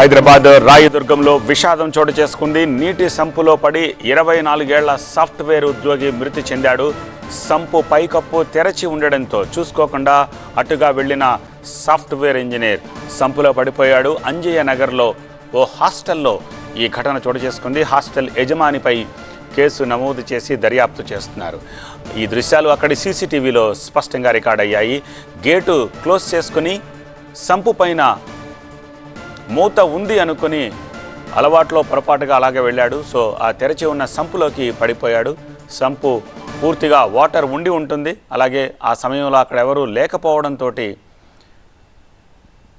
హైదరాబాద్ రాయదుర్గంలో విషాదం చోటు చేసుకుంది. నీటి సంపులో పడి 24 ఏళ్ల సాఫ్ట్వేర్ ఉద్యోగి మృతి చెందాడు. సంపు పైకప్పు తెరచి ఉండడంతో చూసుకోకుండా అటుగా వెళ్లిన సాఫ్ట్వేర్ ఇంజనీర్ సంపులో పడిపోయాడు. అంజయ్య నగర్లో ఓ హాస్టల్లో ఈ ఘటన చోటు చేసుకుంది. హాస్టల్ యజమానిపై కేసు నమోదు చేసి దర్యాప్తు చేస్తున్నారు. ఈ దృశ్యాలు అక్కడి సీసీటీవీలో స్పష్టంగా రికార్డ్ అయ్యాయి. గేటు క్లోజ్ చేసుకుని సంపు పైన మూత ఉంది అనుకుని అలవాట్లో పొరపాటుగా అలాగే వెళ్ళాడు. సో ఆ తెరచి ఉన్న సంపులోకి పడిపోయాడు. సంపు పూర్తిగా వాటర్ ఉండి ఉంటుంది. అలాగే ఆ సమయంలో అక్కడ ఎవరూ లేకపోవడంతో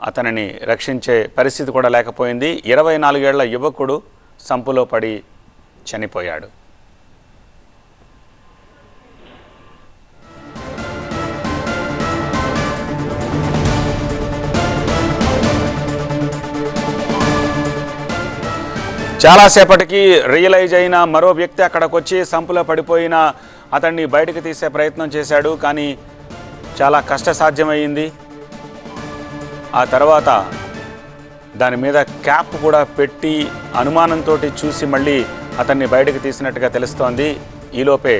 అతనిని రక్షించే పరిస్థితి కూడా లేకపోయింది. 24 ఏళ్ల యువకుడు సంపులో పడి చనిపోయాడు. చాలాసేపటికి రియలైజ్ అయిన మరో వ్యక్తి అక్కడికి వచ్చి సంపులో పడిపోయిన అతన్ని బయటకు తీసే ప్రయత్నం చేశాడు. కానీ చాలా కష్టసాధ్యమైంది. ఆ తర్వాత దాని మీద క్యాప్ కూడా పెట్టి అనుమానంతో చూసి మళ్ళీ అతన్ని బయటకు తీసినట్టుగా తెలుస్తోంది. ఈలోపే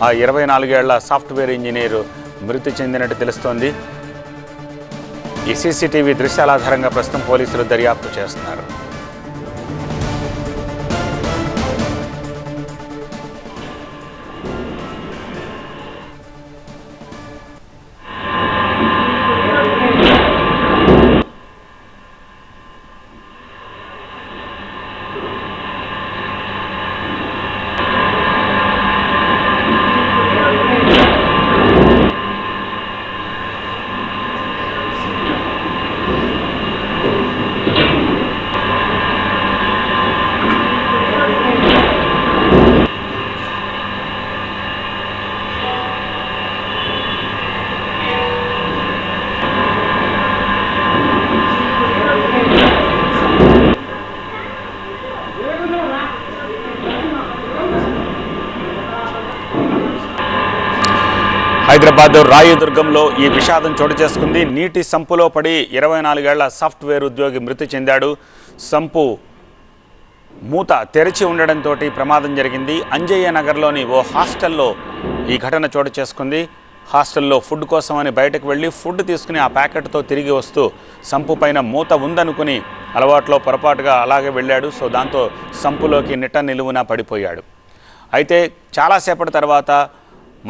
ఆ 24 ఏళ్ల సాఫ్ట్వేర్ ఇంజనీరు మృతి చెందినట్టు తెలుస్తోంది. ఈ సీసీటీవీ దృశ్యాల ఆధారంగా ప్రస్తుతం పోలీసులు దర్యాప్తు చేస్తున్నారు. హైదరాబాద్ రాయదుర్గంలో ఈ విషాదం చోటు చేసుకుంది. నీటి సంపులో పడి 24 ఏళ్ల సాఫ్ట్వేర్ ఉద్యోగి మృతి చెందాడు. సంపు మూత తెరిచి ఉండడంతో ప్రమాదం జరిగింది. అంజయ్య నగర్లోని ఓ హాస్టల్లో ఈ ఘటన చోటు చేసుకుంది. హాస్టల్లో ఫుడ్ కోసమని బయటకు వెళ్ళి ఫుడ్ తీసుకుని ఆ ప్యాకెట్తో తిరిగి వస్తూ సంపు పైన మూత ఉందనుకుని అలవాట్లో పొరపాటుగా అలాగే వెళ్ళాడు. సో దాంతో సంపులోకి నిట్ట నిలువున పడిపోయాడు. అయితే చాలాసేపటి తర్వాత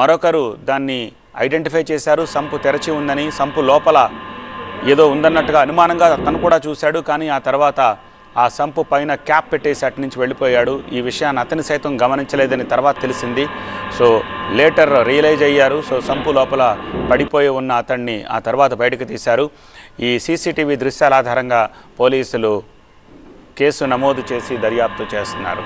మరొకరు దాన్ని ఐడెంటిఫై చేశారు. సంపు తెరచి ఉందని, సంపు లోపల ఏదో ఉందన్నట్టుగా అనుమానంగా తను కూడా చూశాడు. కానీ ఆ తర్వాత ఆ సంపు పైన క్యాప్ పెట్టేసి అటు నుంచి వెళ్ళిపోయాడు. ఈ విషయాన్ని అతని సైతం గమనించలేదని తర్వాత తెలిసింది. సో లేటర్ రియలైజ్ అయ్యారు. సో సంపు లోపల పడిపోయి ఉన్న అతన్ని ఆ తర్వాత బయటకు తీశారు. ఈ సీసీటీవీ దృశ్యాల ఆధారంగా పోలీసులు కేసు నమోదు చేసి దర్యాప్తు చేస్తున్నారు.